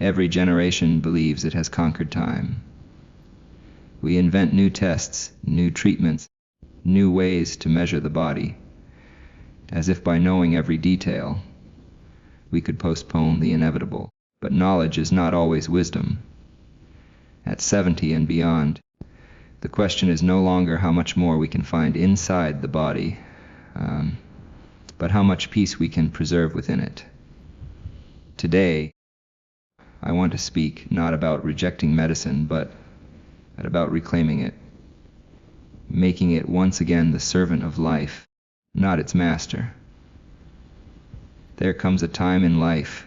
Every generation believes it has conquered time. We invent new tests, new treatments, new ways to measure the body, as if by knowing every detail, we could postpone the inevitable. But knowledge is not always wisdom. At 70 and beyond, the question is no longer how much more we can find inside the body, but how much peace we can preserve within it. Today, I want to speak not about rejecting medicine, but about reclaiming it, making it once again the servant of life, not its master. There comes a time in life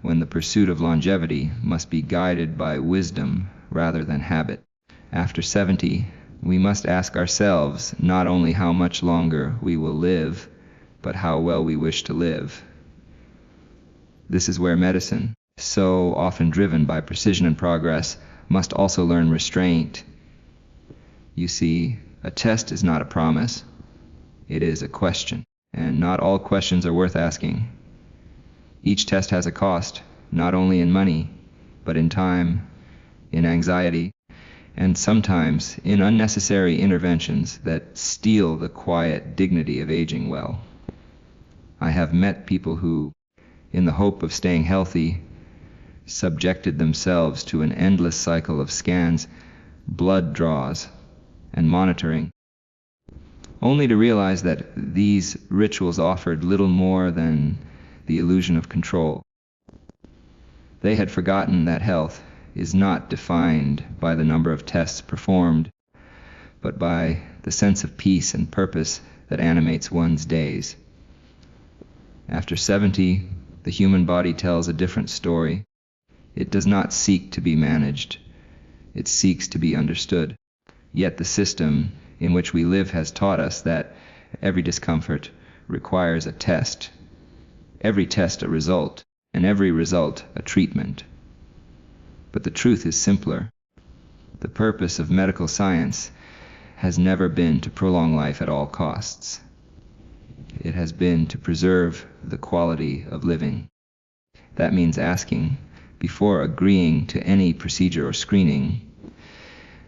when the pursuit of longevity must be guided by wisdom rather than habit. After 70, we must ask ourselves not only how much longer we will live, but how well we wish to live. This is where medicine, so often driven by precision and progress, must also learn restraint. You see, a test is not a promise. It is a question, and not all questions are worth asking. Each test has a cost, not only in money, but in time, in anxiety, and sometimes in unnecessary interventions that steal the quiet dignity of aging well. I have met people who, in the hope of staying healthy, subjected themselves to an endless cycle of scans, blood draws, and monitoring, only to realize that these rituals offered little more than the illusion of control. They had forgotten that health is not defined by the number of tests performed, but by the sense of peace and purpose that animates one's days. After 70, the human body tells a different story. It does not seek to be managed. It seeks to be understood. Yet the system in which we live has taught us that every discomfort requires a test, every test a result, and every result a treatment. But the truth is simpler. The purpose of medical science has never been to prolong life at all costs. It has been to preserve the quality of living. That means asking, before agreeing to any procedure or screening,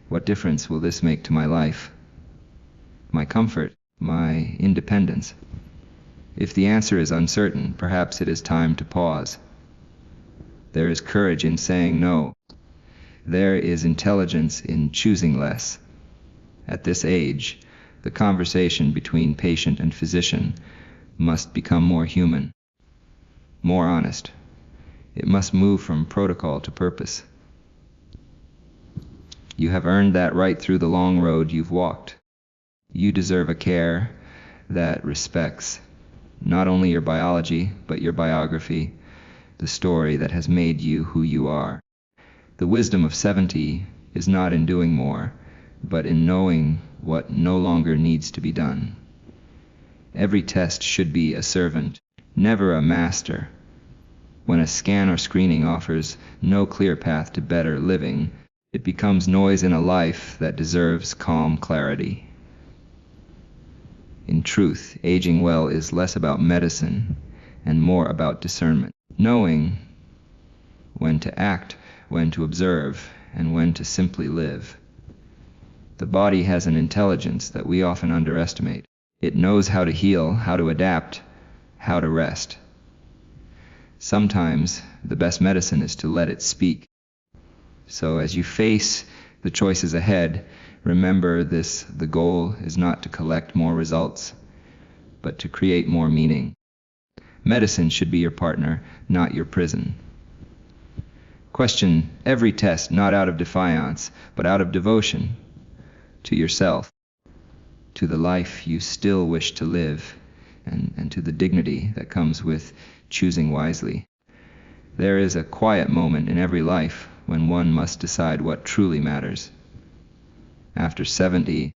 what difference will this make to my life, my comfort, my independence? If the answer is uncertain, perhaps it is time to pause. There is courage in saying no. There is intelligence in choosing less. At this age, the conversation between patient and physician must become more human, more honest. It must move from protocol to purpose. You have earned that right through the long road you've walked. You deserve a care that respects not only your biology, but your biography, the story that has made you who you are. The wisdom of 70 is not in doing more, but in knowing what no longer needs to be done. Every test should be a servant, never a master. When a scan or screening offers no clear path to better living, it becomes noise in a life that deserves calm clarity. In truth, aging well is less about medicine and more about discernment, knowing when to act, when to observe, and when to simply live. The body has an intelligence that we often underestimate. It knows how to heal, how to adapt, how to rest. Sometimes the best medicine is to let it speak. So as you face the choices ahead, remember this: the goal is not to collect more results, but to create more meaning. Medicine should be your partner, not your prison. Question every test not out of defiance, but out of devotion to yourself, to the life you still wish to live, and to the dignity that comes with choosing wisely. There is a quiet moment in every life when one must decide what truly matters. After 70,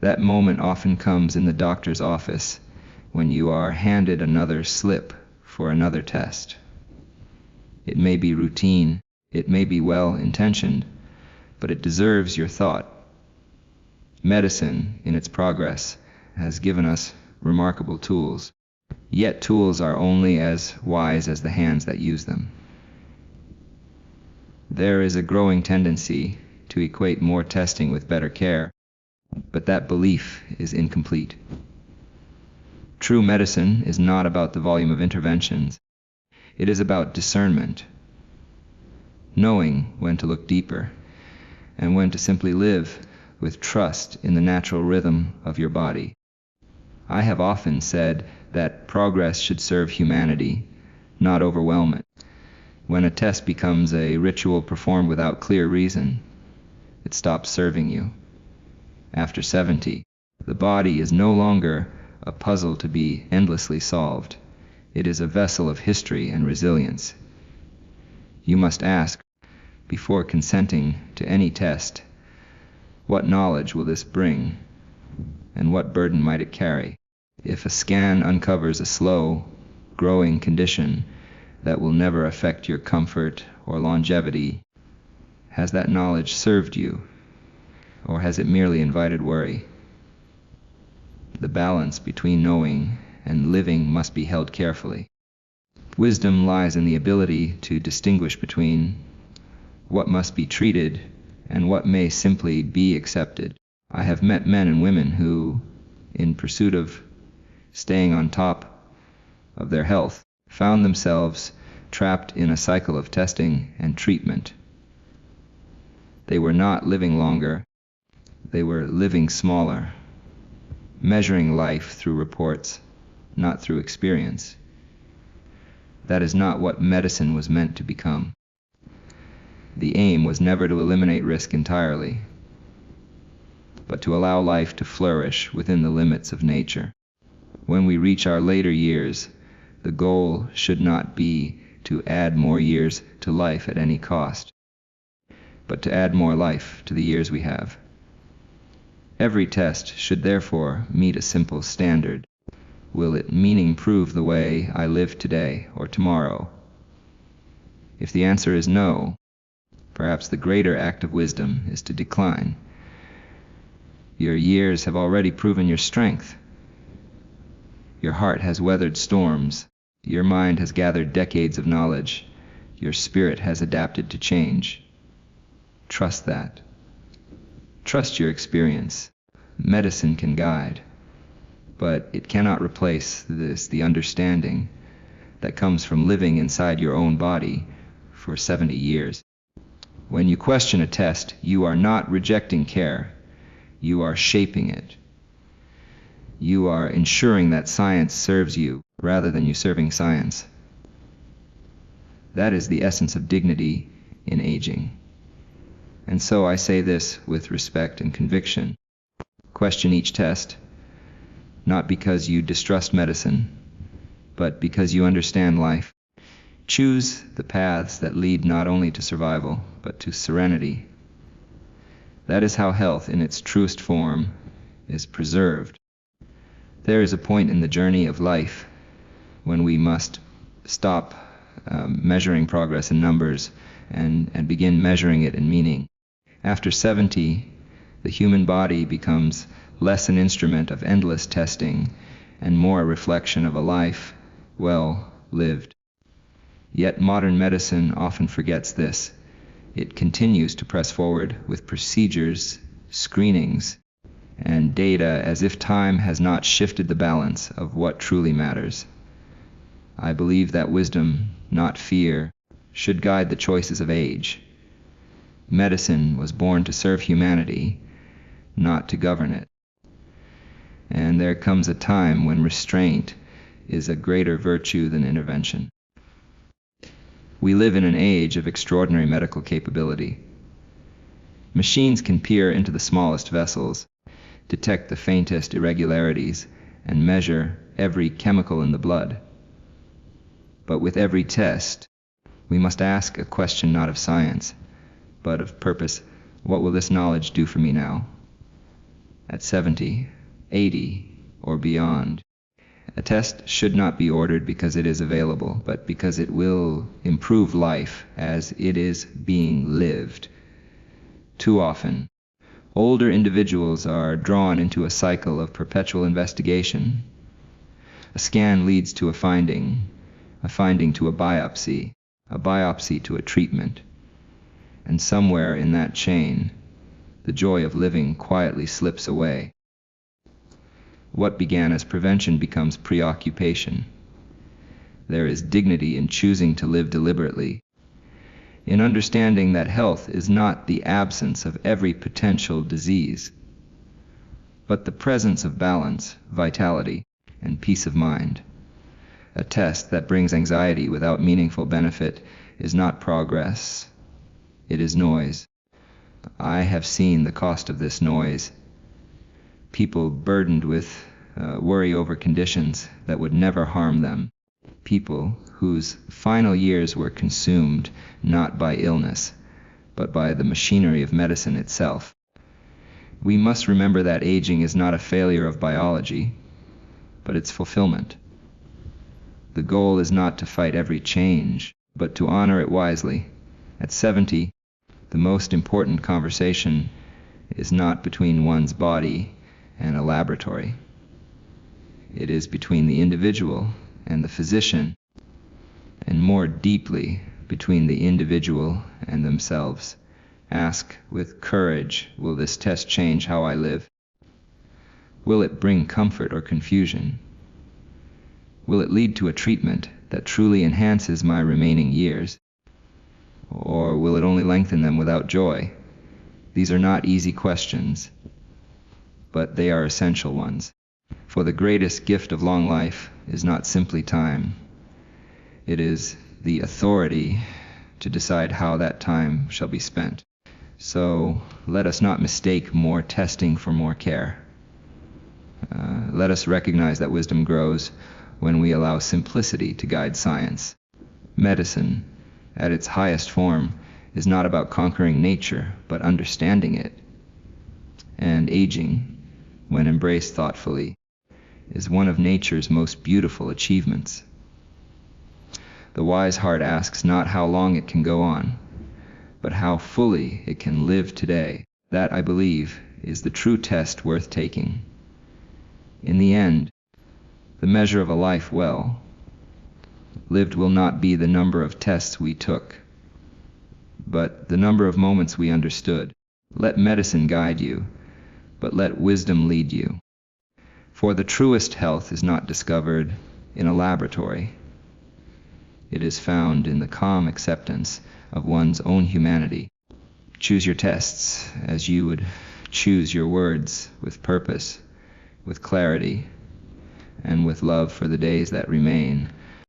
that moment often comes in the doctor's office when you are handed another slip for another test. It may be routine, it may be well-intentioned, but it deserves your thought. Medicine, in its progress, has given us remarkable tools, yet tools are only as wise as the hands that use them. There is a growing tendency to equate more testing with better care, but that belief is incomplete. True medicine is not about the volume of interventions. It is about discernment, knowing when to look deeper and when to simply live with trust in the natural rhythm of your body. I have often said that progress should serve humanity, not overwhelm it. When a test becomes a ritual performed without clear reason, it stops serving you. After 70, the body is no longer a puzzle to be endlessly solved. It is a vessel of history and resilience. You must ask, before consenting to any test, what knowledge will this bring, and what burden might it carry? If a scan uncovers a slow, growing condition that will never affect your comfort or longevity, has that knowledge served you, or has it merely invited worry? The balance between knowing and living must be held carefully. Wisdom lies in the ability to distinguish between what must be treated and what may simply be accepted. I have met men and women who, in pursuit of staying on top of their health, found themselves trapped in a cycle of testing and treatment. They were not living longer, they were living smaller, measuring life through reports, not through experience. That is not what medicine was meant to become. The aim was never to eliminate risk entirely, but to allow life to flourish within the limits of nature. When we reach our later years, the goal should not be to add more years to life at any cost, but to add more life to the years we have. Every test should therefore meet a simple standard. Will it meaning prove the way I live today or tomorrow? If the answer is no, perhaps the greater act of wisdom is to decline. Your years have already proven your strength. Your heart has weathered storms. Your mind has gathered decades of knowledge. Your spirit has adapted to change. Trust that. Trust your experience. Medicine can guide, but it cannot replace the understanding that comes from living inside your own body for 70 years. When you question a test, you are not rejecting care. You are shaping it. You are ensuring that science serves you rather than you serving science. That is the essence of dignity in aging. And so I say this with respect and conviction. Question each test, not because you distrust medicine, but because you understand life. Choose the paths that lead not only to survival, but to serenity. That is how health in its truest form is preserved. There is a point in the journey of life when we must stop measuring progress in numbers and begin measuring it in meaning. After 70, the human body becomes less an instrument of endless testing and more a reflection of a life well lived. Yet modern medicine often forgets this. It continues to press forward with procedures, screenings, and data as if time has not shifted the balance of what truly matters. I believe that wisdom, not fear, should guide the choices of age. Medicine was born to serve humanity, not to govern it. And there comes a time when restraint is a greater virtue than intervention. We live in an age of extraordinary medical capability. Machines can peer into the smallest vessels, detect the faintest irregularities, and measure every chemical in the blood. But with every test, we must ask a question not of science, but of purpose. What will this knowledge do for me now? At 70, 80, or beyond. A test should not be ordered because it is available, but because it will improve life as it is being lived. Too often, older individuals are drawn into a cycle of perpetual investigation. A scan leads to a finding to a biopsy to a treatment. and somewhere in that chain, the joy of living quietly slips away. What began as prevention becomes preoccupation. There is dignity in choosing to live deliberately, in understanding that health is not the absence of every potential disease, but the presence of balance, vitality, and peace of mind. A test that brings anxiety without meaningful benefit is not progress. It is noise. I have seen the cost of this noise. People burdened with worry over conditions that would never harm them. People whose final years were consumed not by illness, but by the machinery of medicine itself. We must remember that aging is not a failure of biology, but its fulfillment. The goal is not to fight every change, but to honor it wisely. At 70, the most important conversation is not between one's body and a laboratory. It is between the individual and the physician, and more deeply between the individual and themselves. Ask with courage, will this test change how I live? Will it bring comfort or confusion? Will it lead to a treatment that truly enhances my remaining years? Or will it only lengthen them without joy? These are not easy questions, but they are essential ones. For the greatest gift of long life is not simply time. It is the authority to decide how that time shall be spent. So let us not mistake more testing for more care. Let us recognize that wisdom grows when we allow simplicity to guide science. Medicine, at its highest form, is not about conquering nature, but understanding it. And aging, when embraced thoughtfully, is one of nature's most beautiful achievements. The wise heart asks not how long it can go on, but how fully it can live today. That, I believe, is the true test worth taking. In the end, the measure of a life well lived will not be the number of tests we took, but the number of moments we understood. Let medicine guide you, but let wisdom lead you. For the truest health is not discovered in a laboratory. It is found in the calm acceptance of one's own humanity. Choose your tests as you would choose your words, with purpose, with clarity, and with love for the days that remain.